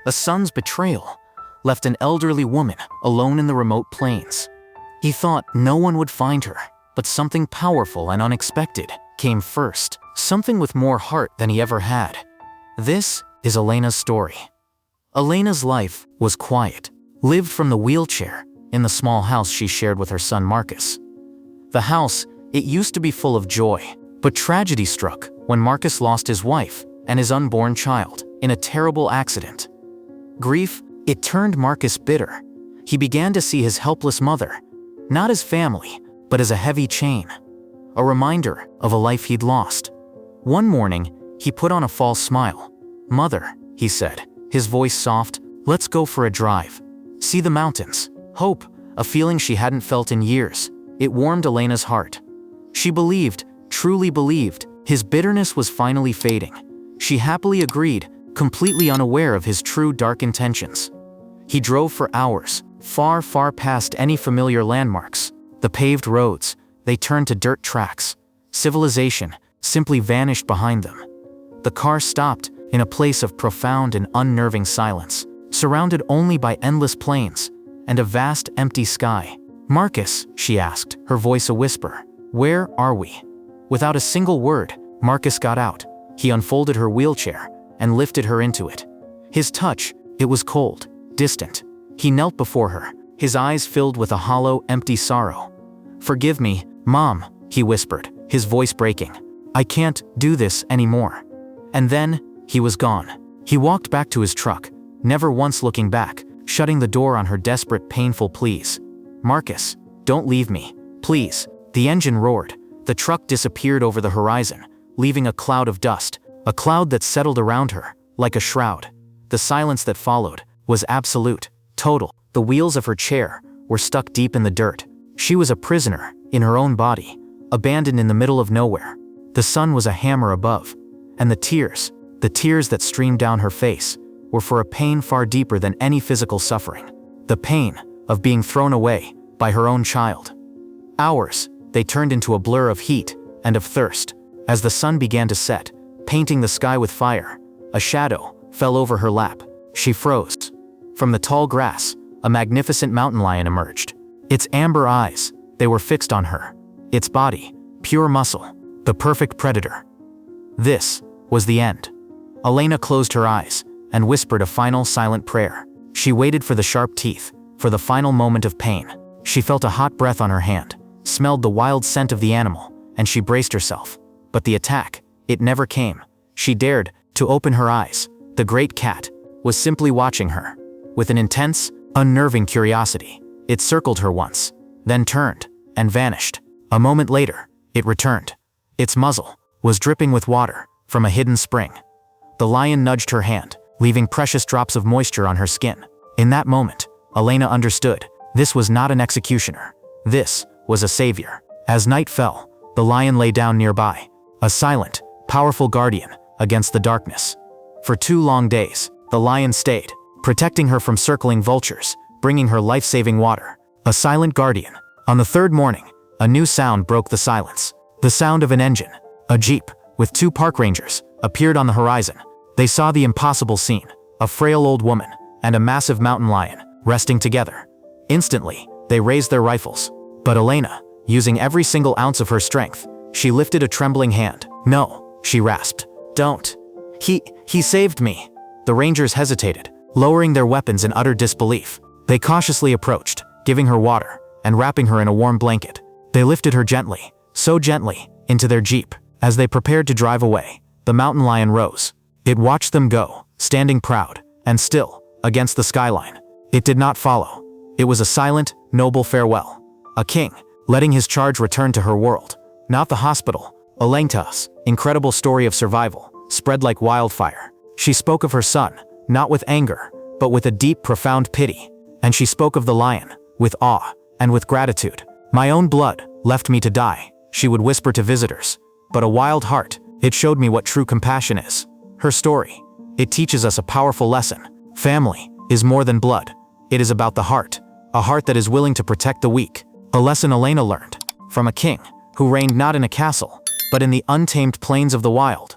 A son's betrayal left an elderly woman alone in the remote plains. He thought no one would find her, but something powerful and unexpected came first, something with more heart than he ever had. This is Elena's story. Elena's life was quiet, lived from the wheelchair in the small house she shared with her son Marcus. The house, it used to be full of joy, but tragedy struck when Marcus lost his wife and his unborn child in a terrible accident. Grief, it turned Marcus bitter. He began to see his helpless mother, not as family, but as a heavy chain, a reminder of a life he'd lost. One morning, he put on a false smile. "Mother," he said, his voice soft, "let's go for a drive. See the mountains." Hope, a feeling she hadn't felt in years. It warmed Elena's heart. She believed, truly believed, his bitterness was finally fading. She happily agreed, completely unaware of his true dark intentions. He drove for hours, far, far past any familiar landmarks. The paved roads, they turned to dirt tracks. Civilization simply vanished behind them. The car stopped in a place of profound and unnerving silence, surrounded only by endless plains and a vast empty sky. "Marcus," she asked, her voice a whisper, "where are we?" Without a single word, Marcus got out. He unfolded her wheelchair and lifted her into it. His touch, it was cold, distant. He knelt before her, his eyes filled with a hollow, empty sorrow. "Forgive me, Mom," he whispered, his voice breaking. "I can't do this anymore." And then, he was gone. He walked back to his truck, never once looking back, shutting the door on her desperate, painful pleas. "Marcus, don't leave me, please." The engine roared. The truck disappeared over the horizon, leaving a cloud of dust, a cloud that settled around her, like a shroud. The silence that followed was absolute, total. The wheels of her chair were stuck deep in the dirt. She was a prisoner in her own body, abandoned in the middle of nowhere. The sun was a hammer above, and the tears that streamed down her face, were for a pain far deeper than any physical suffering. The pain of being thrown away by her own child. Hours, they turned into a blur of heat and of thirst. As the sun began to set, painting the sky with fire, a shadow fell over her lap. She froze. From the tall grass, a magnificent mountain lion emerged. Its amber eyes, they were fixed on her. Its body, pure muscle, the perfect predator. This was the end. Elena closed her eyes and whispered a final silent prayer. She waited for the sharp teeth, for the final moment of pain. She felt a hot breath on her hand, smelled the wild scent of the animal, and she braced herself. But the attack, it never came. She dared to open her eyes. The great cat was simply watching her. With an intense, unnerving curiosity, it circled her once, then turned and vanished. A moment later, it returned. Its muzzle was dripping with water from a hidden spring. The lion nudged her hand, leaving precious drops of moisture on her skin. In that moment, Elena understood. This was not an executioner. This was a savior. As night fell, the lion lay down nearby, a silent, powerful guardian against the darkness. For 2 long days, the lion stayed, protecting her from circling vultures, bringing her life-saving water. A silent guardian. On the 3rd morning, a new sound broke the silence. The sound of an engine. A jeep, with 2 park rangers, appeared on the horizon. They saw the impossible scene, a frail old woman and a massive mountain lion, resting together. Instantly, they raised their rifles. But Elena, using every single ounce of her strength, she lifted a trembling hand. "No," she rasped. "Don't. He saved me." The rangers hesitated, lowering their weapons in utter disbelief. They cautiously approached, giving her water and wrapping her in a warm blanket. They lifted her gently, so gently, into their jeep. As they prepared to drive away, the mountain lion rose. It watched them go, standing proud and still against the skyline. It did not follow. It was a silent, noble farewell. A king, letting his charge return to her world, not the hospital. Elena's incredible story of survival spread like wildfire. She spoke of her son, not with anger, but with a deep, profound pity. And she spoke of the lion, with awe and with gratitude. "My own blood left me to die," she would whisper to visitors. "But a wild heart, it showed me what true compassion is." Her story, it teaches us a powerful lesson. Family is more than blood. It is about the heart, a heart that is willing to protect the weak. A lesson Elena learned from a king who reigned not in a castle, but in the untamed plains of the wild.